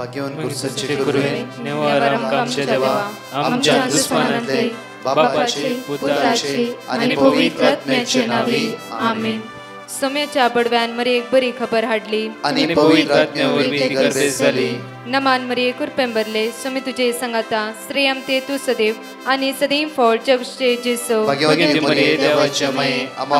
भाग्यवान कुर्साचे कुरुवे निवार आमच्या देवा आमच्या दुश्मनांतले बापाचे पुत्राचे आणि पवित्र आत्म्याचे नावे आमेन. सोम्याच्या बडव्यान मरे एक बरी खबर हाडली आणि पवित्र आत्म्यावर भीती गर्देश झाली. नमान मरे कुरपेंबरले सोमे तुझे संगाता श्रेयम ते तू सदैव आणि सदैव फळ जगचे जेसो. भाग्यवती मरिये देवाच्या माये आम्हा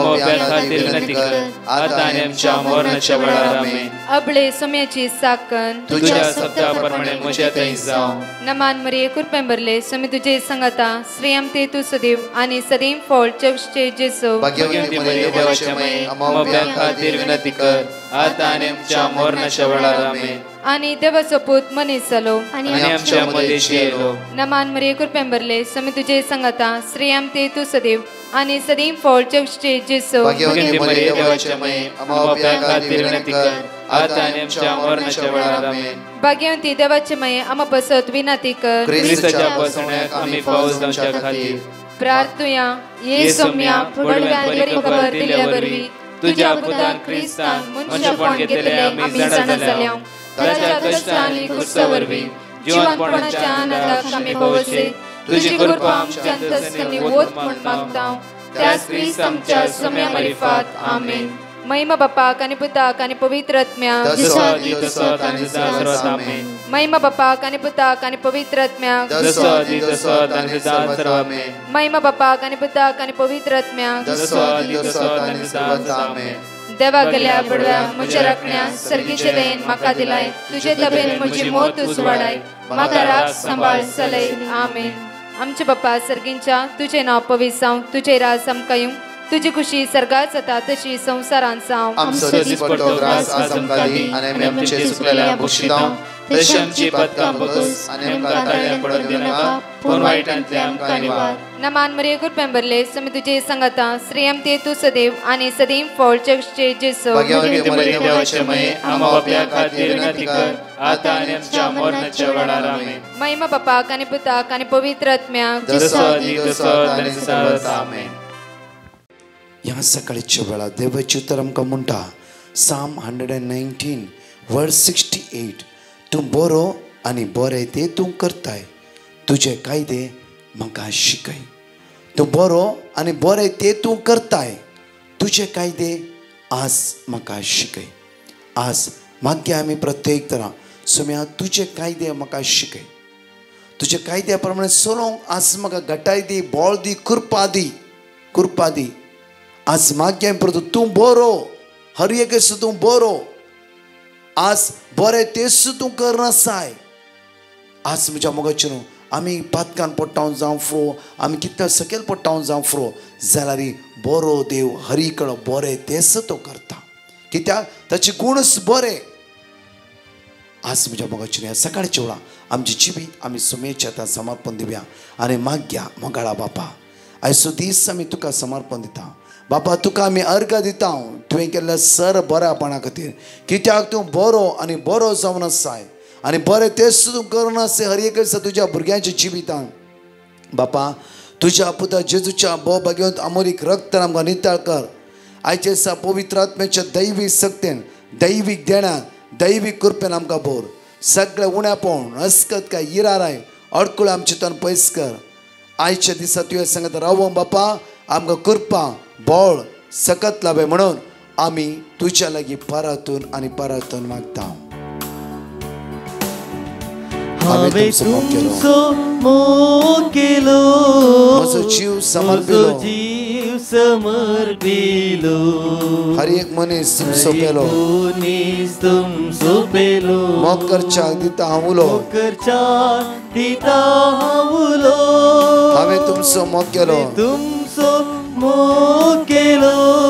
खातीर विनंती कर आता आणि आमच्या मरणाच्या वेळार आमेन. अबळे सोम्याची साकन तुझ्या शब्दाप्रमाणे म्हज्या थंय जावं. नमान मरे कुरपेंबरले सोमे तुझे संगाता श्रेयम ते तू सदैव आणि सदैव फळ जगचे जेसो. भाग्यवती मरिये देवाच्या माये आम्हा खातीर विनंती कर आता आणि आमच्या मरणाच्या वेळार आमेन. आणि देवाचो पूत मनीस जालो आणि आमच्या मध्येशी येलो. नमान मरिये कुरपेंबरले सोमे तुझे संगाता श्रेयम ते तू सदैव आणि सदैव फळ जगचे जेसो. भाग्यवती मरिये देवाच्या माये आम्हा खातीर विनंती कर आता आणि आमच्या मरणाच्या वेळार आमेन. भाग्यवती देवाचे माये आम्हा बसत विनंती कर ख्रिस्ताच्या बसण्याक आम्ही पावस जावच्या खातीर प्रार्थुया. ये सोम्या बडव्यान बरी खबर दिल्या वरवी तुझ्या पुतान ख्रिस्तान मनशापण घेतले आम्ही जाणा जाल्या. ताच्या कष्टांनी कुर्सावरवी जीवनपणाच्या आनंदाक आम्ही पावसे. तुझी कृपा आमच्या अंतस्करणी वोत म्हण मागता त्याच ख्रिस्त आमच्या सोम्या मार्फत आमेन. महिमा बापाक आणि पुताक आणि पवित्र आत्म्याक महिमा बापाक आणि पुताक आणि पवित्र आत्म्याक महिमा बापाक आणि पुताक आणि पवित्र आत्म्याक देवा गेल्या बडव्या म्हज्या राखण्या सर्गीचे देन म्हाका दिलाय. तुझे तबेन म्हजी मोत तूं वाडाय म्हाका राख सांबाळ चलय आमेन. आमचे बापा सर्गींच्या तुझे नाव पवित्र जावं. तुझे राज आमकां येवं. तुझी खुशी सर्गात जाता तशी संसारांत जावं. आमचो दिसपट्टो ग्रास आज आमकां दी आनी आमी आमचे सुकलेल्या बक्षितां तशी आमची पदकां बगस आनी आमकां ताळ्या पडूंक दिनाका पूण वायटांतले आमकां निवार. नमान मरिये कुरपेंबरले सोमे तुझे संगाता श्रेयम ते तू सदैव आणि सदैव फळ जगचे जेसो. भाग्यवती मरिये देवाचे माये आम्हा बापया खातीर विनंती कर आता आनी आमच्या मरणाच्या वेळार आमेन. महिमा बापाक आणि पुताक आणि पवित्र आत्म्याक आमेन. ह्या सकाळच्या वेळा देवाची उतर आमकां म्हणटा साम 119 वर्स 68 तूं बरो आनी बरें तें तूं करताय. तुजे कायदे म्हाका शिकय. तूं बरो आनी बरें तें तूं करताय. तुजे कायदे आज म्हाका शिकय. आज मागया आमी प्रत्येक तरां सोम्या तुजे कायदे म्हाका शिकय. तुजे कायद्या प्रमाणे चलोवंक आज म्हाका घटाय दी, बळ दी, कृपा दी. आज मागया परतू तूं बरो हर एक तूं बरो. आज बरें तेच तूं करनासाय. आज म्हज्या मोगाचे न्हू आमी पातकान पडटावन जावं फ्रो आमी कितें सकयल पडटावन जावं फ्रो जाल्यार बरो देव हरी कडेन बरें तेच तो करता कित्याक ताचे गुणच बरे. आज म्हज्या मोगाचे न्हू सकाळच्या वेळा आमची जिवीत आमी सोम्याच्या आतां समर्पण दिवया आनी मागया मोगाळा बापा आयचो दीस आमी तुका समर्पण दिता. बापा तुका आमी अर्घ दिता तुवें केल्ल्या सर बऱ्यापणा खातीर कित्याक तूं बरो आनी बरो जावन आसाय आनी बरें तेच तूं करना आसा हर एक दिसा तुज्या भुरग्यांच्या जिवितान. बापा तुज्या पुता जेजूच्या भाग्यवंत अमोलीक रक्त आमकां नितळ कर. आयचे दिसा पवित्र आत्म्याच्या दैवीक सक्तेन दैवीक देण्यान दैवीक कृपेन आमकां भर. सगळें उण्यापण अस्कत काय इराराय अडकूळ आमचे तन पयस कर. आयच्या दिसा तुवें सांगता रावूं बापा आमकां कृपा बळ सकत लावे म्हणून आमी तुज्या लागीं परतून आनी परतून मागता. हांवें तुमचो मोग केलो म्हजो जीव समर्पिलो हर एक मनीस सोंपेलो मोग करच्या दिता हांव उलो हांवें तुमचो मोग केलो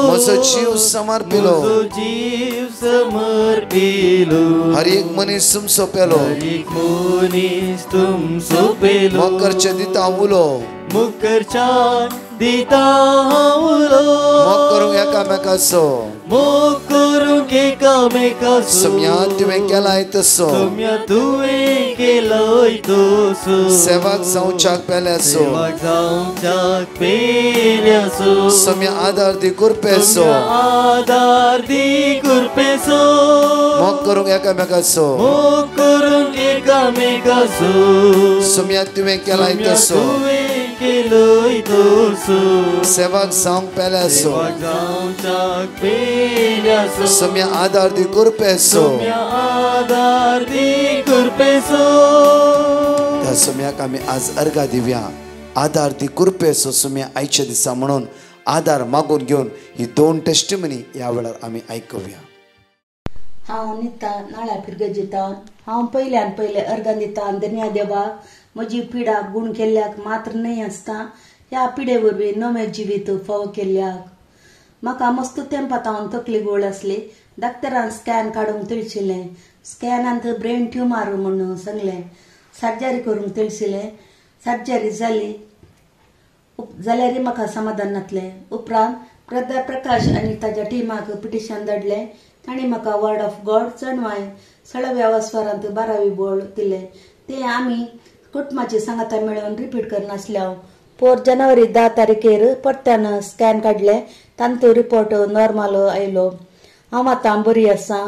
म्हजो जीव समर्पिलो हर एक मनीस तुमचो पेलो मोग करच्या दिता हांव उलो दिता हांव लोक मोग करूंक एकामेकाचो मोग करूंक एकामेकाचो सम्या तुवें केलाय तसो सम्या तुवें केलोय तसो सेवाक जावच्याक पेल्याचो सेवाक जावच्याक पेल्याचो सम्या आदार दी कुरपेचो आदार दी कुरपेचो मोग करूंक एकामेकाचो मोग करूंक एकामेकाचो सम्या तुवें केलाय तसो तुवें केलोय तसो सेवाक जावंक पेल्याचो सेवाक जावच्याक पेल्याचो सम्या आदार दी कुरपेचो सम्या आदार दी कुरपेचो त्या सम्याक आमी आज अर्घा दिवया आदार दी कुरपेचो सम्या आयच्या दिसा म्हणून आदार मागून घेवन ही 2 टेस्टिमनी ह्या वेळार आमी आयकुया. हांव न्हिदता नाळ्या फिरगजिता हांव पयल्यान पयले अर्घां दिता धन्या देवा म्हजी पिडा गुण केल्ल्याक मात्र न्हय आसता ह्या पिडे वरवीं नवे जिवीत फावो केल्ल्याक म्हाका मस्त तेंपातावन तकली गोळ आसली डॉक्टरान स्कॅन काडूंक तिळशिल्लें स्कॅनांत ब्रेन ट्युमर म्हणून सांगलें सर्जरी करूंक तिळशिल्लें सर्जरी जाली जाल्यार म्हाका समाधान नासलें उपरांत ब्रदर प्रकाश आनी ताच्या टिमाक पिटिशन धाडलें तांणी म्हाका वर्ड ऑफ गॉड चणवाय सळव्या वास्वारांत 12वी बोर्ड दिलें ते आमी कुटुंबाची सांगाता मेळून रिपीट करनासल्या 4 जानेवारी 10 तारखेर परत्यान स्कॅन काडले तांचो रिपोर्ट नॉर्मल आयलो हांव आतां बरी आसा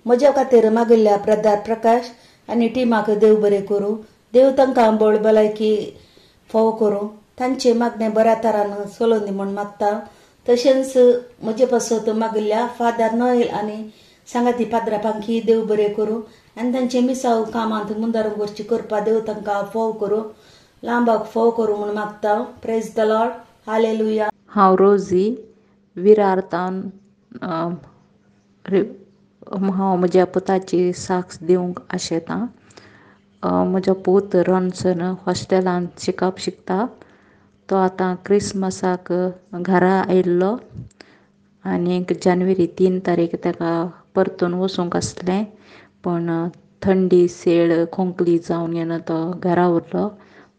म्हज्या खातीर मागिल्ल्या ब्रदर प्रकाश आनी टिमाक देव बरें करूं देव तांकां बळ भलायकी फावो करूं तांचे मागणें बऱ्या तरान चलोवन दी म्हूण मागता तशेंच म्हजे पासत मागिल्ल्या फादर नॉयल आनी सांगाती पाद्रापांकी देव बरें करूं आनी तांचे मिसाव कामांत मुंदार गोश्टी करपा देव तांकां फाव करूं लांबाक फाव करूं म्हूण मागता प्रेज द लॉर्ड हालेलुया. हांव रोजी विरार्थान हांव म्हज्या पुताची साक्ष दिवंक आशेतां. म्हजो पूत रॉन्सन हॉस्टेलांत शिकप शिकता तो आतां क्रिसमसाक घरा आयिल्लो आनीक जानेवारी 3 तारीख ताका परतून वचूंक आसलें पण थंडी सेळ खोंकली जावन येवन तो घरा उरलो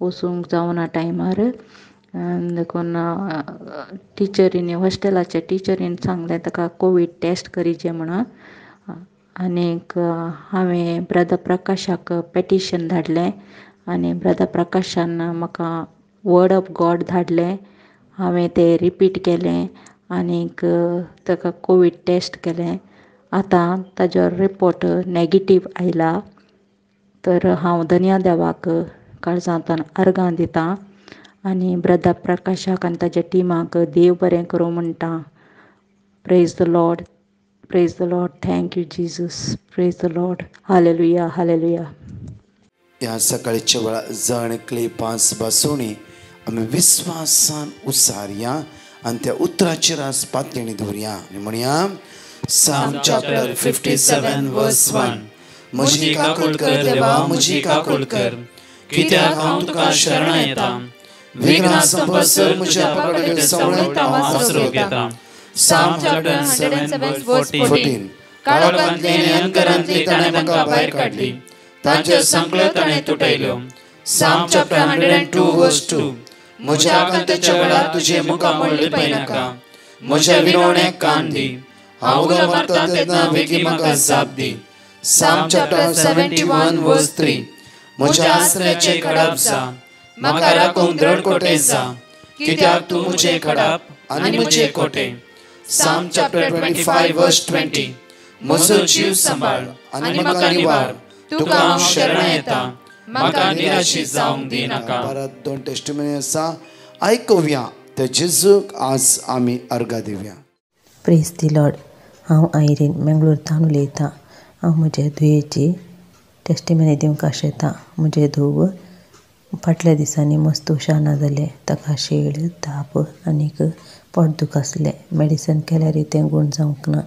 वचूंक जावना टायमार देखून टिचरींनी हॉस्टेलाच्या टिचरीन सांगलें ताका कोवीड टेस्ट करीचें म्हणून आनीक हांवें ब्रदर प्रकाशाक पेटिशन धाडलें आनी ब्रदर प्रकाशान म्हाका वर्ड ऑफ गॉड धाडलें हांवें तें रिपीट केलें आनीक ताका कोवीड टेस्ट केलें आतां ताजो रिपोर्ट नॅगेटीव आयला तर हांव धन्या देवाक काळजांतल्यान अर्घां दितां आनी ब्रदर प्रकाशाक आनी ताज्या टिमाक देव बरें करूं म्हणटा. Praise the Lord thank you Jesus praise the Lord hallelujah hallelujah. ह्या सकाळच्या वेळार जण क्ले 5 बासोणी आमी विस्वासान उसारया आनी त्या उतराचेर आज पातळी दवरया आनी म्हणया साम चॅप्टर 57 वर्स 1 म्हजी काकूट कर देवा म्हजी काकूट कर कित्याक हांव तुका शरण येता विघ्ना संवत्सर म्हज्या पकडेर सवळें हांव आसरो घेता. साम चॅप्टर 107 वर्स 14 काळोखांतली आनी अंधकारांतली ताणें म्हाका भायर काडली तांचे संकल्प ताणें तुटयल्यो. साम चॅप्टर 102 वर्स 2 म्हज्या आकांताच्या वेळार तुजे मुखामोळ लिपय नाका म्हज्या विनवण्याक कान दी हांव उलो मारता तेन्ना बेगी म्हाका जाप दी. साम चॅप्टर 71 वर्स 3 म्हज्या आसऱ्याचे खडाप जा म्हाका राखूंक दृढ कोटे जा कित्याक तूं म्हजें खडाप आनी म्हजें कोटे. साम चॅप्टर 25 वर्स 20 म्हजो जीव सांबाळ आनी म्हाका निवार तुका हांव शरण येता म्हाका निराशी जावंक दिनाका. परत 2 टेस्टिमनी आसा आयकुया ते जेजूक आज आमी अर्घा दिवया. Praise the Lord. हांव आयरीन मेंगलोरतान उलयतां. हांव म्हज्या धुयेची टेस्टिमनी दिवंक आशेतां. म्हजें धूव फाटल्या दिसांनी मस्त हुशार ना जालें ताका शेळ ताप आनीक पोटदूख आसलें मेडिसीन केल्यार तें गूण जावंक ना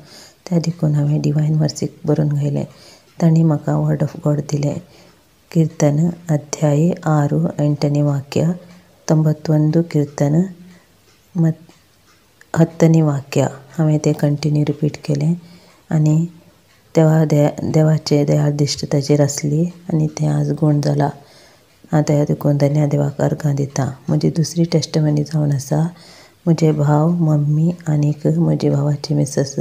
त्या देखून हांवें डिवायन मर्सीक बरोवन घायलें. तांणी म्हाका वर्ड ऑफ गॉड दिलें कीर्तन अध्याय 6 8ನೇ ವಾಕ್ಯ 91 कीर्तन 10ನೇ वाक्य हांवें तें कंटिन्यू रिपीट केलें आनी देवाचे दयाळ दिश्ट ताचेर आसली आनी तें आज गूण जालां आतां ह्या देखून धन्या देवाक अर्घां दिता. म्हजी दुसरी टेस्टमनी जावन आसा. म्हजे भाव, मम्मी आनीक म्हजे भावाची मिसस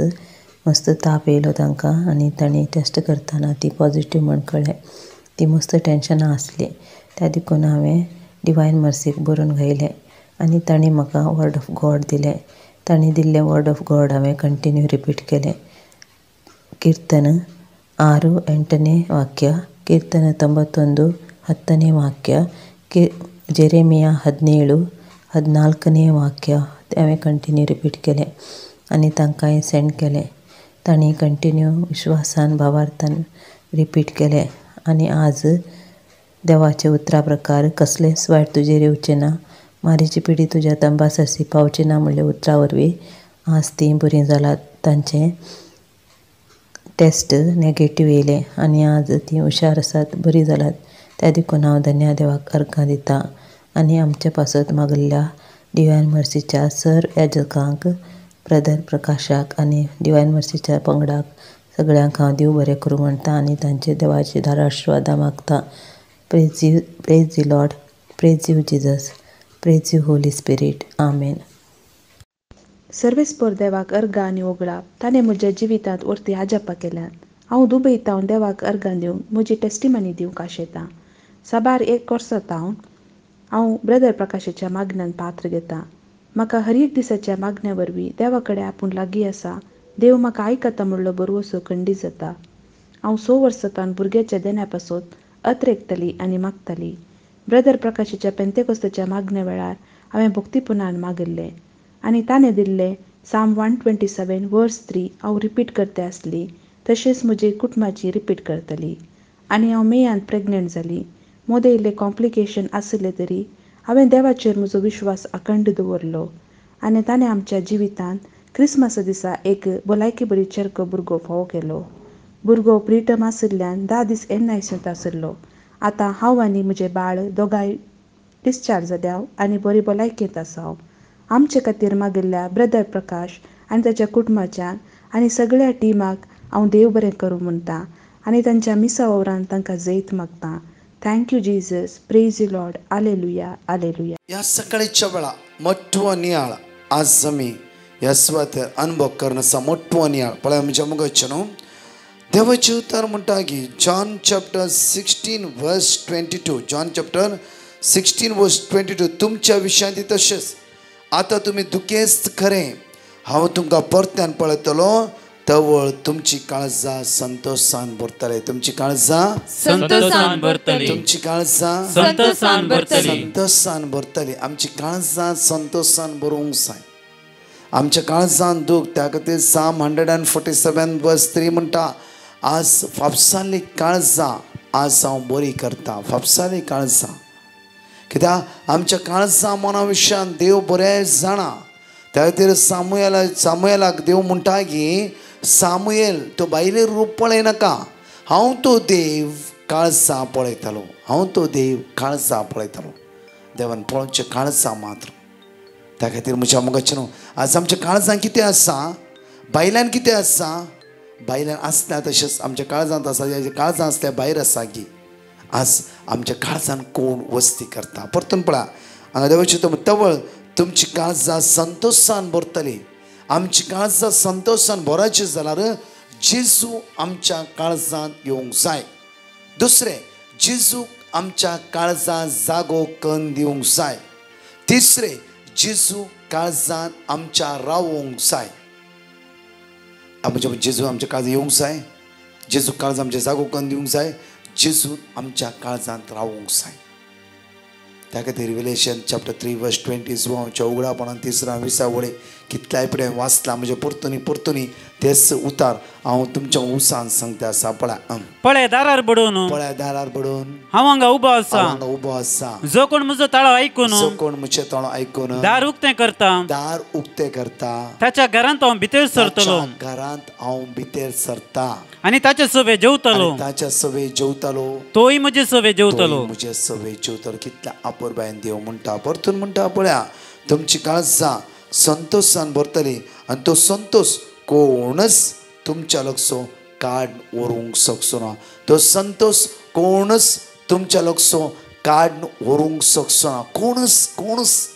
मस्त ताप येयलो तांकां आनी तांणी टेस्ट करतना ती पॉझिटीव म्हण कळ्ळें. ती मस्त टेन्शनां आसली. त्या देखून हांवें डिवायन मर्सीक बरोवन घायलें आनी तांणी म्हाका वर्ड ऑफ गॉड दिलें. तांणी दिल्लें वर्ड ऑफ गॉड हांवें कंटिन्यू रिपीट केलें. कीर्तन 6:8ನೇ ವಾಕ್ಯ, ಕೀರ್ತನ 91:10ನೇ ವಾಕ್ಯ, ಜೆರೆಮಿಯಾ 17:14ನೇ ವಾಕ್ಯ हांवें कंटिन्यू रिपीट केलें आनी तांकांय सेंड केलें. तांणी कंटिन्यू विश्वासान भावार्थान रिपीट केलें. आनी आज देवाचे उतरा प्रकार कसलेंच वायट तुजेर येवचें ना, मारीची पिडी तुज्या तंबासरसी पावची ना म्हणल्या उतरा वरवीं आज तीं बरीं जालात. तांचें टेस्ट नेगेटीव येयलें आनी आज तीं हुशार आसात, बरीं जालात. त्या देखून हांव धन्या देवाक अर्घां दितां आनी आमचे पासत मागल्या डिवायन मर्सीच्या सर याजकांक, ब्रदर प्रकाशाक आनी डिवायन मर्सीच्या पंगडाक सगळ्यांक हांव देव बरें करूं म्हणटा आनी तांचे देवाची धारा आशिर्वादां मागता. Praise the Lord, praise you Jesus, praise you holy spirit. Amen. सर्वेस्पोर देवाक अर्घां आनी ओगळाप ताणें म्हज्या जिवितांत वर्ती आजापा केल्यात. हांव दुबयता हांव देवाक अर्घां दिवंक म्हजी टेस्टिमनी दिवंक आशेतां. साबार 1 वर्स जाता हांव ब्रदर प्रकाशाच्या मागण्यान पात्र घेता. म्हाका हर एक दिसाच्या मागण्या वरवीं देवा कडेन आपूण लागीं आसा. देव म्हाका आयकता म्हणलो बरवसो खंडीत जाता. हांव 6 वर्सांतान भुरग्याच्या देण्या पासत अत्रेकतली आनी मागतली. ब्रदर प्रकाशाच्या पेंतेकोस्ताच्या मागण्या वेळार हांवें भक्तीपणान मागिल्लें आनी ताणें दिल्लें साम 127:3 हांव रिपीट करता आसली. तशेंच म्हजे कुटुंबाची रिपीट करतली. आनी हांव मेयांत प्रेग्नंट जाली. मोदें इल्लें कॉम्प्लिकेशन आसलें तरी हांवें देवाचेर म्हजो विश्वास अखंड दवरलो आनी ताणें आमच्या जिवितांत क्रिसमसा दिसा एक भलायकी बरी चेरको भुरगो फावो केलो. भुरगो प्रिटर्म आशिल्ल्यान 10 दीस NICUंत आशिल्लो. आतां हांव आनी म्हजें बाळ दोगांय डिस्चार्ज जाल्या आनी बरी भलायकेंत आसा. आमचे खातीर मागिल्ल्या ब्रदर प्रकाश आनी ताच्या कुटुंबाच्यान आनी सगळ्या टिमाक हांव देव बरें करूं म्हणटा आनी तांच्या मिसा वावरान तांकां जैत मागता. Thank you Jesus, praise you Lord, आलेलुया, आलेलुया. या सकाळीच्या वेळा मोठो नियाळ आज आमी ह्या सुवातेर अनुभव करनासा. मोठो नियाळ पळय आमच्या मुखाचे न्हू. देवाचे उतर म्हणटा की जॉन चॅप्टर 16:22, जॉन चॅप्टर 16:22 तुमच्या विशयांत तशेंच आतां तुमी दुखेस्त खरें, हांव तुमकां परत्यान पळयतलो, तवळ तुमची काळजां संतोषान भरतले. तुमची काळजां संतोषान भरतली. तुमची काळजां संतोषान भरतली. संतोषान भरतली. आमची काळजां संतोषान भरूंक जाय. आमच्या काळजान दूख त्या खातीर साम 147:3 म्हणटा आज फापसाली काळजां आज हांव बरी करता. फापसाली काळजां कित्याक आमच्या काळजां मना विशयान देव बरें जाणा. त्या खातीर सामुएलाक देव म्हणटा की सामुएल तो भायलें रूप पळयनाका, हांव तो देव काळजां पळयतालो. हांव तो देव काळजां पळयतालो. देवान पळोवचें काळजां मात्र. त्या खातीर म्हज्या मुखाचे न्हू आज आमच्या काळजां कितें आसा, भायल्यान कितें आसा, भायल्यान आसता तशेंच आमच्या काळजांत आसा. काळजां आसता भायर आसा की आज आमच्या काळजान कोण वस्ती करता. परतून पळया हांगा देवाचे तवळ तुमची काळजां संतोषान भरतली. आमची काळजां संतोषान भरची जाल्यार जेजू आमच्या काळजांत येवंक जाय. दुसरें जेजूक आमच्या काळजांत जागो करून दिवंक जाय. तिसरें जेजू काळजांत आमच्या रावूंक जाय. जेजू आमच्या काळजांत येवंक जाय. जेजू काळजां आमच्या जागो करून दिवंक जाय. जेजू आमच्या काळजांत रावूंक जाय. त्या खातीर रिव्हेलेशन चॅप्टर 3:20 हांवच्या उगडापणान 3:20 कितल्याय फुडें वाचला. म्हणजे परतुनी तेच उतार हांव तुमच्या उसान सांगता आसा. पळय दारार बडोवन हांव हांगा उबो आसा. जो कोण म्हजो ताळो आयकून दार उक्तें करता ताच्या घरांत हांव भितर सरतलो आनी ताचे सवे जेवतलो. तोय म्हजे सवे जेवतलो. कितल्या अपुरबायेन देव म्हणटा. परतून म्हणटा पळया तुमची काळजां संतोषान भरतली आनी तो संतोष कोणच तुमच्या लागसो काड व्हरूंक शकचो ना. तो संतोष कोणच तुमच्या लागसो काढून व्हरूंक शकचो ना. कोणूच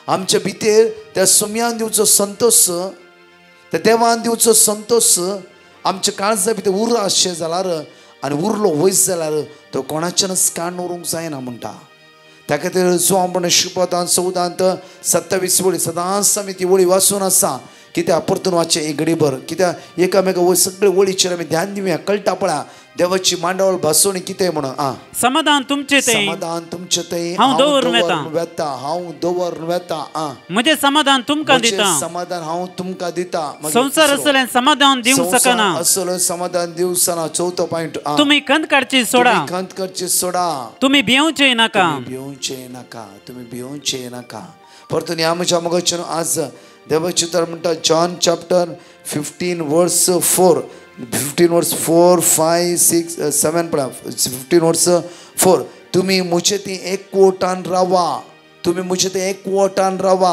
आमच्या भितर त्या सुम्यान दिवचो संतोष, त्या देवान दिवचो संतोष आमच्या काळजा भितर उर आसचें जाल्यार आनी उरलो वयस जाल्यार तो कोणाच्यानच काडून व्हरूंक जायना म्हणटा. त्या खातीर जो आपण शुभदान 14 27 वळी सदांच आमी ती वळी वाचून आसा. कित्याक परतून वाचचे एक घडीभर, कित्याक एकामेका सगळे वळीचेर आमी ध्यान दिवया. कळटा पळया देवाची मांडावळ भासोवणी कितें म्हणून. समाधान तुमचे ते, समाधान तुमचे ते हांव दवरून वेता, हांव दवरून वेता. म्हजें समाधान तुमकां दिता, समाधान हांव तुमकां दिता. संसार असलें समाधान दिवंक शकना, असलें समाधान दिवंक शकना. 4थो पॉइंट. तुम्ही खंत काडची सोडा, खंत करची सोडा. तुम्ही भिवचे नाका, भिवचे नाका, तुम्ही भिवचे नाका. परतून ह्या म्हज्या मोगाच्यान आज देवाची तर म्हणटा जॉन चॅप्टर 15 वर्स 4, 15 वर्स 4, 5, 6, 7 पळा. 15 वर्स 4. तुम्ही मुझे ती एकवटान रावा, तुम्ही मुझे ते एकवटान रावा.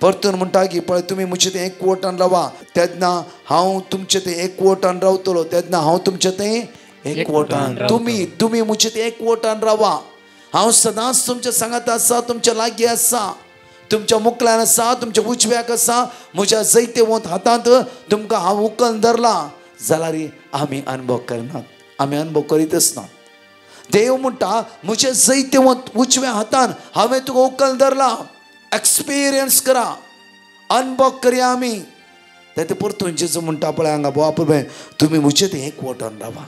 परतून म्हणटा की पळय तुम्ही मुझे ते एकवटान रावा, तेन्ना हांव तुमचे ते एकवटान रावतलो, तेन्ना हांव तुमचे ते एकवटान. तुम्ही मुझे ते एकवटान रावा. हांव सदांच तुमच्या सांगात आसा, तुमच्या लागीं आसा, तुमच्या मुखल्यान आसा, तुमच्या उजव्याक आसा. म्हज्या जैते वंत हातांत तुमकां हांव उखल धरला जाल्यार आमी अनुभव करनात, आमी अनुभव करीतच ना. देव म्हणटा म्हजे जैते वंत उजव्या हातान हांवें तुका उखल धरला. एक्सपिरियन्स करा, अनुभव करया आमी. ते परतून जेजू म्हणटा पळय हांगा बापूय तुम्ही मुझे ते एकवटान रावा.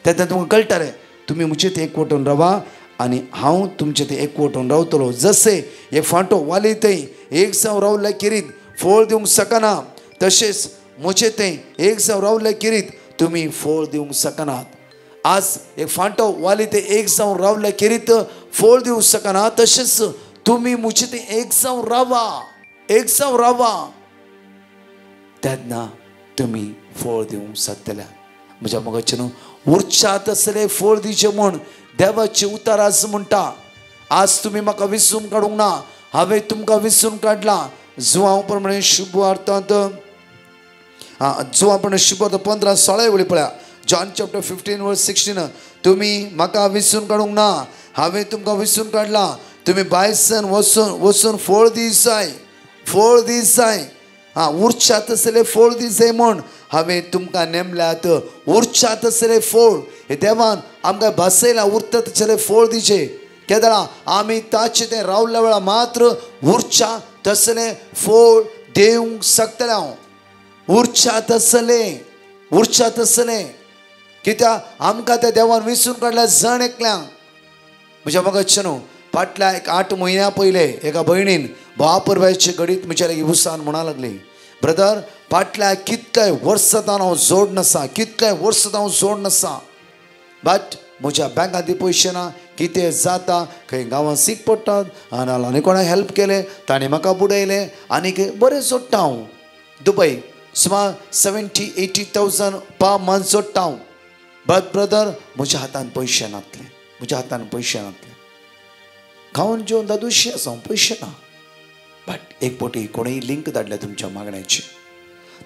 तेन्ना तुमकां कळटलें तुम्ही मुझे ते एकवटान रावा आनी हांव तुमचे ते एकवटान रावतलो. जसे एक फांटो वाली थंय एक जावन रावल्या किरीत फळ दिवंक शकना, तशेंच मुझे ते एक जावन रावल्या किरीत तुमी फळ दिवंक शकनात. आज एक फांटो वाली ते एक जावन रावल्या किरीत फळ दिवंक शकना, तशेंच तुमी मुझे ते एक जावन रावा, एक जावन रावा, तेन्ना तुमी फळ दिवंक शकतल्या. म्हज्या मोगाच्यान उर्चात असले फळ दिवचे म्हूण देवाचे उतार आज म्हणटा. आज तुम्ही म्हाका विसरून काडूंक ना, हांवें तुमकां विसरून काडला. जो हांव प्रमाणे शुभ अर्थांत जो आपण शुभ 15-16 वेळी पळया. जॉन चॅप्टर 15 वर्स 16. तुम्ही म्हाका विसरून काडूंक ना, हांवें तुमकां विसरून काडला. तुम्ही भायसान वचून फळ दीस जाय, फळ दीस जाय. उर्चात असले फळ दीस जाय म्हूण हांवें तुमकां नेमल्यात. उर्चात असले फळ हे देवान आमकां भासयला. उरता तसले फळ दिचे. केदां आमी ताचे ते रावल्या वेळा मात्र उर्चा तसले फळ दिवंक शकतले. हांव उर्चात असले कित्याक आमकां त्या देवान विसरून काडल्या जण एकल्यांक. म्हज्या मोगाच्यान फाटल्या 8 म्हयन्या पयले एका भयणीन बापूरबायचे घडीत म्हज्या लागीं उसान म्हणा लागली, ब्रदर फाटल्या कितल्या वर्सांतान हांव जोड नासा, कितल्या वर्सां हांव जोड नासा, बट म्हज्या बँकांत ती पयशे ना. कितें जाता खंय गांवांत सीक पडटात आनी कोणा हेल्प केले ताणें म्हाका बुडयलें आनी बरें जोडटा हांव. दुबय सुमार 70-80,000 पर मंथ जोडटा हांव. बट ब्रदर म्हज्या हातान पयशे नातले, म्हज्या हातान पयशे नातले. खावन जेवन दादूशी आसा पयशे ना. बट एक पोटी कोणीय लिंक धाडल्या तुमच्या मागण्याची.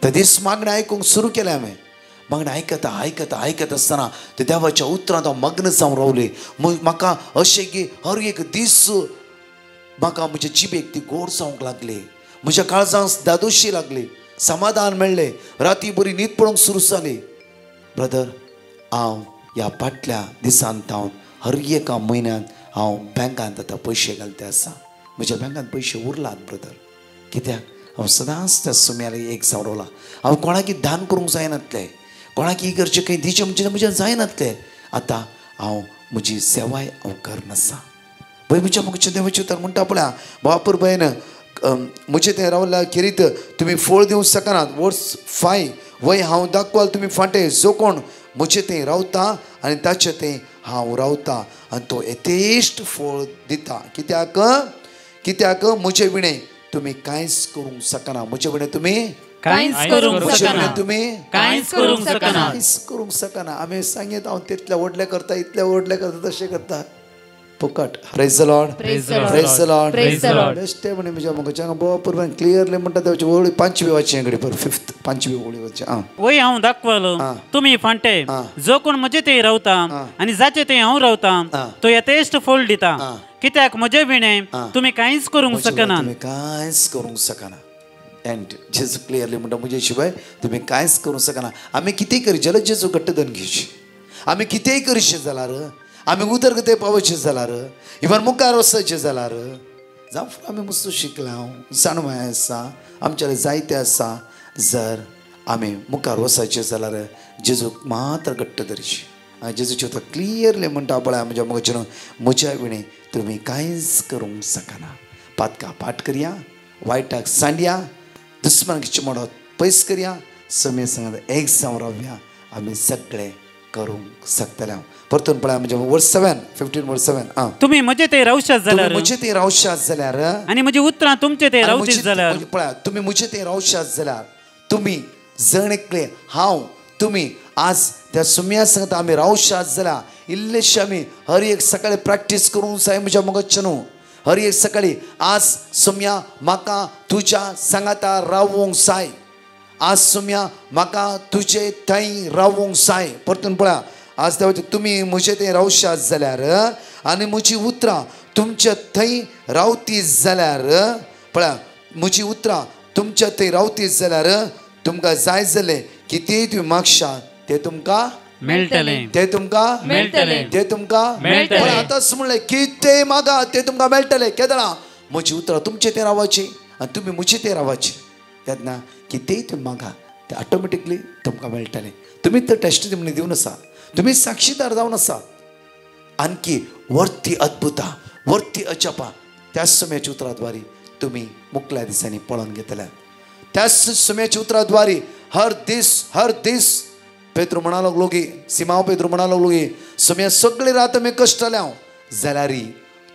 त्या दीस मागणें आयकूंक सुरू केलें हांवें. मागणें आयकत आसतना त्या देवाच्या उतरांत हांव मग्न जावन रावलें. म्हाका अशें की हर एक दीस म्हाका म्हज्या जिबेक ती गोड जावंक लागली, म्हज्या काळजांत दादोशी लागली, समाधान मेळ्ळें. राती बरी न्हीद पडोवंक सुरू जाली. ब्रदर हांव ह्या फाटल्या दिसांत हांव हर एका म्हयन्यांत हांव बँकांत आतां पयशे घालते आसा. म्हज्या बँकांत पयशे उरलात ब्रदर. कित्याक हांव सदांच त्या सुम्याला एक जावन रावला. हांव कोणाकी दान करूंक जायनातलें, कोणाकी इगर्जे खंय दिवचें म्हणजे म्हज्यान जायनातलें. आतां हांव म्हजी सेवाय हांव करनासा. पळय म्हज्या मुखाच्या देवाचे उतर म्हणटा पळया बापूर भयन म्हजे तें रावल्या खेरीत तुमी फळ दिवंक शकनात. वर्स 5 वय हांव दाखवाल तुमी फाटें जो कोण म्हजे तें रावता आनी ताचें तें हांव रावता आनी तो यथेश्ट फळ दिता. कित्याक म्हजे विणें तुमी कांयच करूंक शकना. म्हजे विणें तुमी कांयच करूंक शकना. आमी सांगीत हांव तितले व्हडले करता, इतले व्हडले करता, तशें करता. फुकट. Praise the Lord. Praise the Lord. Praise the Lord. Praise the Lord. Best म्हणजे म्हणजे मग चांगला भरपूर क्लिअरली म्हणतात त्याची ओळी 5वी वाची घडी पर 5th 5वी ओळी वाची. वय हांव दाखवलो तुम्ही फांटे जो कोण म्हजे ते रावता आणि जाचे ते हांव रावता तो येतेस्ट फळ दिता कित्याक म्हजे विणे तुम्ही कांयच करूंक शकना. तुम्ही कांयच करूंक शकना. एंड जेजू क्लिअरली म्हणटा म्हजे शिवाय तुम्ही कांयच करूंक शकना. आमी कितेंय करी जाल्यार जेजू घट्ट धरून घेवची. आमी कितेंय करचें जाल्यार आमी उदरगते पावचे जाल्यार इवन मुखार वचचें जाल्यार जावं आमी मस्त शिकला जाणवाय आसा आमचे जायते आसा. जर आमी मुखार वचचें जाल्यार जेजूक मात्र घट्ट धरची. जेजूचे उतर क्लियरली म्हणटा पळय म्हज्या मगच्यान म्हज्या विणे तुमी कांयच करूंक शकना. पातका पाठ करया, वायटाक सांडया, दुस्मानाची मोडत पयस करया, समे सांगात एक जावन रावया, आमी सगळे करूंक शकतले. परतून पळय म्हणजे वर्स 7 15 वर्स 7 तुम्ही म्हजे ते रावशात जाल्यार म्हजे ते रावशात जाल्यार आणि म्हजी उतरां तुमचे ते रावतीत जाल्यार पळय तुम्ही म्हजे ते रावशात जाल्यार तुम्ही जण एकले हांव तुमी आज त्या सुम्या सांगता आमी रावशात जाल्यार इल्लेशे आमी हर एक सकाळी प्रॅक्टीस करूंक जाय. म्हज्या मगजचे न्हू हर एक सकाळी आज सुम्या म्हाका तुज्या सांगाता रावूंक जाय. आज सुम्या म्हाका तुजे थंय रावूंक जाय. परतून पळया आज देवाचे तुम्ही म्हजे थंय रावशात जाल्यार आनी म्हजी उतरां तुमच्या थंय रावती जाल्यार पळया म्हजी उतरां तुमच्या थंय रावती जाल्यार तुमकां जाय जालें कितेंय तुमी मागशात ते तुमकां मेळटले. ते तुमकां मेळटले. ते तुमकां मेळटले. आतांच म्हणलें कितेंय मागा ते तुमकां मेळटले. केदळा म्हजी उतरां तुमचे ते रावची आनी तुमी म्हजे ते रावची. तेन्ना कितेंय तुमी मागा ते ऑटोमॅटिकली तुमकां मेळटलें. तुमी तर टेस्टिमनी दिवन आसा, तुमी साक्षीदार जावन आसा. आणखी वर्ती अद्भुतां वर्ती अचपा त्याच सुम्याच्या उतराद्वारे तुम्ही मुकल्या दिसांनी पळोवन घेतल्यात. त्याच सुम्याच्या उतराद्वारे हर दीस पेद्रू म्हणा लागलो की सिमाव पेद्रू म्हणा लागलो की सुम्या सगळे रात आमी कश्टल्या जाल्यार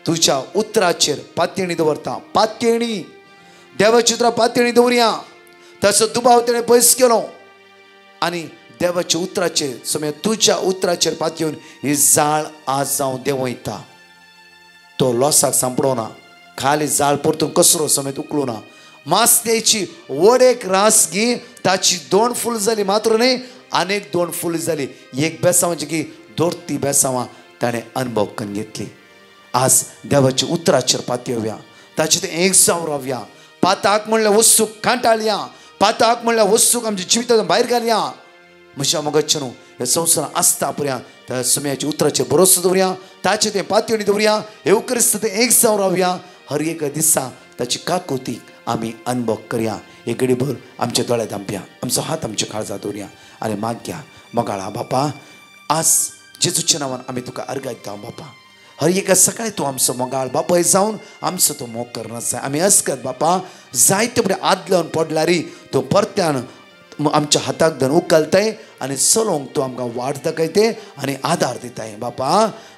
तुज्या उतराचेर पातयणी दवरता. पातयणी देवाची उतरां पातयणी दवरया. ताचो दुबाव तेणें पयस केलो आनी देवाच्या उतराचेर सुम्या तुज्या उतराचेर पातयेवन ही जाळ आज जावं देंवयता. तो लॉसाक सांपडोना, खाली जाळ परतून कसरो समेत उकळू ना. मास्त्याची वड एक रास घे, ताची 2 फूल जाली मात्र न्ही आनेक 2 फूल जाली. एक बेसांवाची की 2 बेसांवां ताणें अनुभव करून घेतली. आज देवाच्या उतराचेर पातयेवया, ताचे ते एक जावन रावया. पाताक म्हणल्यार वस्तूक कांटाळया, पाताक म्हणल्यार वस्तूक आमच्या जिवितांत भायर घालया. म्हज्या मगजचे न्हू हे संवसारांत आसता पर्यंत त्या सुम्याच्या उतराचेर भरोसो दवरया, ताचे ते पातयणी दवरया. हे क्रिस्त ते एक जावन रावया. हर एक दिसा ताची काकुतीक आमी अनुभव करया. एक घडीभर आमचे दोळे धांपया, आमचो हात आमच्या काळजात दवरया आनी मागया. मोगाळा बापा आज जेजूच्या नांवान आमी तुका अर्गां दिता. बापा हर एका सकाळी तूं आमचो मोगाळ बापाय जावन आमचो तो मोग करना जाय. आमी अस्कत बापा जायते फुडें आदल्यान पडल्यार तूं परत्यान आमच्या हाताक धरून उखलताय आनी चलोवंक तूं आमकां वाट दाखयते आनी आदार दिताय. बापा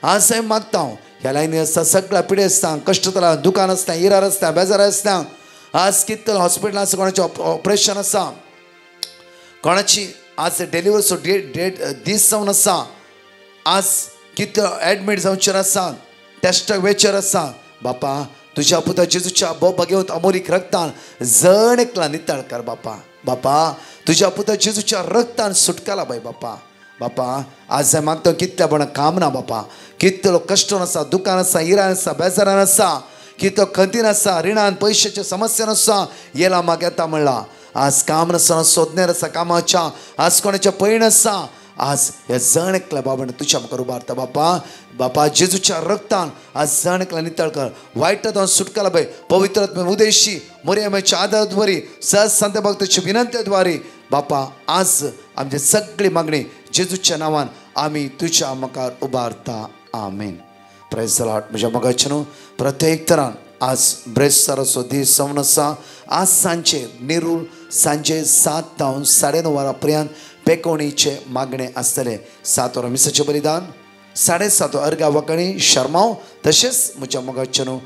आज हांवें मागता ह्या लायनी आसता सगळ्या पिडे आसता, कश्ट जाला, दुकान आसता, इरार आसता, बेजार आसता. आज कितें हॉस्पिटल आसा, कोणाचें ऑपरेशन आसा, कोणाची आज डेलिव्हरीचो डेट दीस जावन आसा, आज कितें एडमीट जावचेर आसा, टेस्टाक वेचेर आसा. बापा तुज्या पुता जेजूच्या भगवत अमोलीक रक्तान जण एकला नितळ कर. बापा बापा तुज्या पुता जेजूच्या रक्तान सुटकाला बाय. बापा बापा आज हांवें मागता कितल्या बण काम ना. बापा कितलो कश्टान आसा, दुकान आसा, इरान आसा, बेजारान आसा, कितलो खंतीन आसा, रिणान पयशाच्या समस्यान आसा. येला म्हाका येता म्हणला. आज काम नासतना सोदनेर आसा कामाच्या, आज कोणाच्या पयण आसा. आज हे जण एकल्या बाबान तुज्या म्हाका उबारता. बापा बापा जेजूच्या रक्तान आज जण एकला नितळ कर. वायटांतल्यान सुटकाला बाय. पवित्र उदेशी मोरयाच्या आदाराद्वारे सहज संत भक्ताची विनंतेद्वारे बापा आज आमची सगळी मागणी जेजूच्या नांवान आमी तुज्या मुखार उबारता. आमेन. Praise the Lord. म्हज्या मोगाचे न्हू प्रत्येक तरान आज ब्रेस्ताराचो दीस जावन आसा. आज सांजे निरूल सांजे 7 ta 9:30 वरां पर्यंत पेकोणीचे मागणे आसतले. 7 वरां मिसाचें बलिदान, 7:30 अर्गा वखणी शर्माव, तशेंच म्हज्या मोगाचे न्हू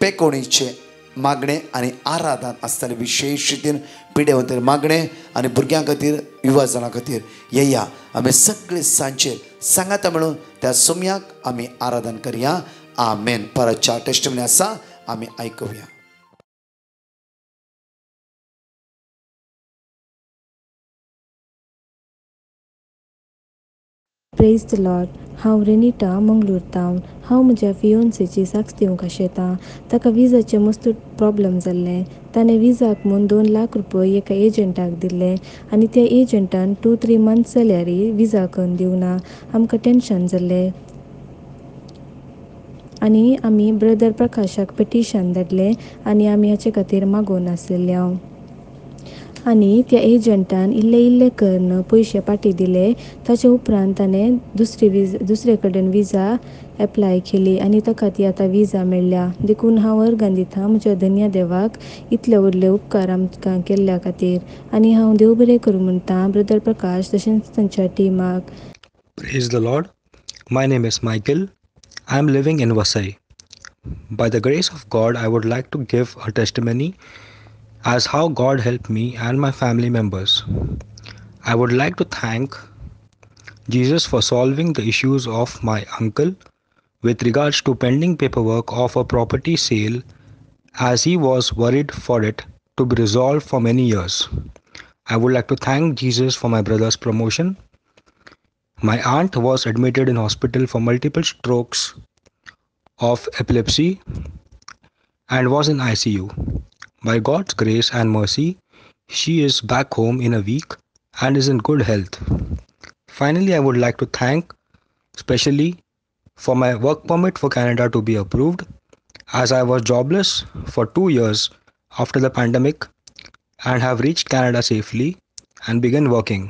पेकोणीचे मागणे आनी आराधन आसतले. विशेष रितीन पिडेवंत मागणे आनी भुरग्यां खातीर युवा जाणां खातीर येया. आमी सगळे सांजेर सांगाता मेळून त्या सुम्याक आमी आराधन करया. आमेन. परतच्या टेस्टमनी आसा आम्ही ऐकूया. Praise the Lord. हांव रेनिटा मंगळूर टावन. हांव म्हज्या फियोन्सेची साक्ष दिवंक आशेतां. ताका विजाचें मस्त प्रॉब्लम जाल्लें. ताणें विजाक म्हूण 2 लाख रुपया एका एजंटाक दिल्ले आनी त्या एजंटान 2-3 मंथ्स जाल्यारय विजा करून दिवना. आमकां टेन्शन जाल्लें आनी आमी ब्रदर प्रकाशाक पेटिशन धाडलें आनी आमी हाचे खातीर मागोवन आसलेले हांव. आनी त्या एजंटान इल्ले करून पयशे पाटी दिले. ताचे उपरांत ताणें दुसरे कडेन विजा एप्लाय केली आनी ताका ती आतां विजा मेळ्ळ्या. देखून हांव अर्गां दितां म्हज्या धन्य देवाक इतले व्हडले उपकार आमकां केल्ल्या खातीर. आनी हांव देव बरें करूं म्हणटा ब्रदर प्रकाश तशेंच तांच्या टिमाक. Praise the Lord. My name is Michael. I am living in Vasai. By the grace of God, I would like to give a testimony as how God helped me and my family members. I would like to thank Jesus for solving the issues of my uncle with regards to pending paperwork of a property sale, as he was worried for it to be resolved for many years. I would like to thank Jesus for my brother's promotion. My aunt was admitted in hospital for multiple strokes of epilepsy and was in ICU. By God's grace and mercy, she is back home in a week and is in good health. Finally, I would like to thank especially for my work permit for Canada to be approved, as I was jobless for 2 years after the pandemic and have reached Canada safely and began working.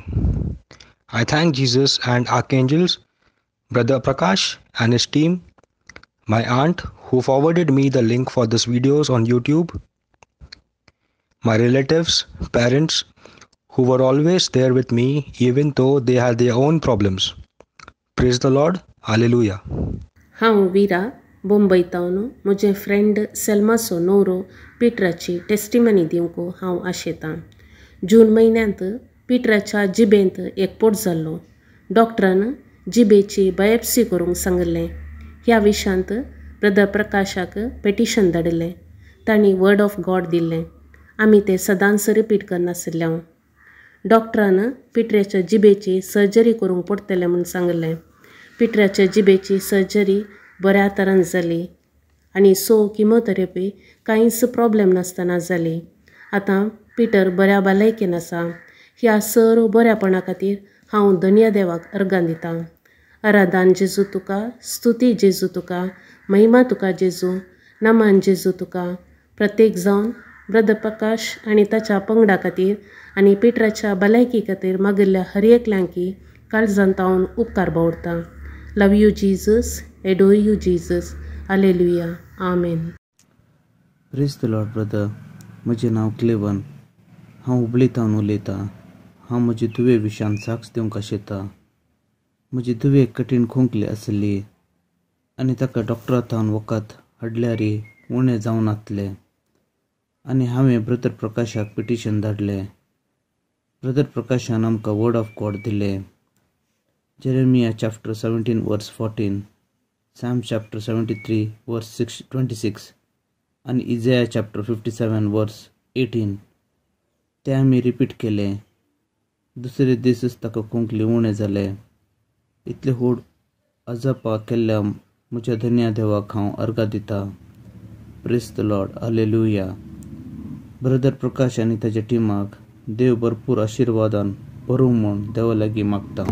I thank Jesus and archangels, Brother Prakash and his team, my aunt who forwarded me the link for this videos on YouTube, my relatives, parents who were always there with me even though they had their own problems. Praise the Lord. Hallelujah. हांव विरा बॉम्बे तावन म्हजे friend सेल्मासो नवरो पिटराची testimony दिवंक हांव आशेतां. जून म्हयन्यांत पिटराच्या जिबेंत एकपोट जाल्लो. डॉक्टरान जिबेची biopsy करूंक सांगलें. ह्या विशयांत ब्रदर प्रकाशाक पेटिशन धाडलें. तांणी वर्ड ऑफ गॉड दिल्लें. आमी तें सदांच रिपीट करनासले हांव. डॉक्टरान पिटराच्या जिबेची सर्जरी करूंक पडटलें म्हूण सांगलें. पिटराच्या जिबेची सर्जरी बऱ्या तरान जाली आनी किमोथेरपी कांयच प्रॉब्लेम नासतना जाली. आतां पिटर बऱ्या भलायकेन आसा. ह्या सर्व बऱ्यापणा खातीर हांव धन्य देवाक अर्गां दितां. आराधन जेजू तुका, स्तुती जेजू तुका, महिमा तुका जेजू, नमन जेजू तुका. प्रत्येक जावन ब्रदर प्रकाश आनी ताच्या पंगडा खातीर आनी पिटराच्या भलायकी खातीर मागिल्ल्या हर एकल्यांकी काळजांत हांव उपकार बावडटां. Love you Jesus, adore you Jesus. Hallelujah. Amen. Praise the Lord brother. म्हजें नांव क्लेवन. हांव हुबळी तावन उलयतां. हांव म्हजे धुवे विशयान साक्ष दिवंक आशेतां. म्हजी धुवे कठीण खोंकली आसली आनी ताका डॉक्टरा थावन वखद हाडल्यारय उणें जावन नासलें आनी हांवें ब्रदर प्रकाशाक पिटिशन धाडलें. ब्रदर प्रकाशान आमकां वर्ड ऑफ गॉड दिलें. जेरेमिया चॅप्टर 17 वर्स 14, सॅम चॅप्टर 73 वर्स 26 आनी इजाया चॅप्टर 57 वर्स 18 ते आमी रिपीट केलें. दुसरे दिसच ताका खोंकली उणें जालें. इतले व्हड अजापा केल्ल्या म्हज्या धन्य देवाक हांव अर्गां दितां. Praise the Lord. Hallelujah. Brother Prakash आनी ताच्या टिमाक देव भरपूर आशिर्वादान भरूं म्हूण देवा लागीं मागता.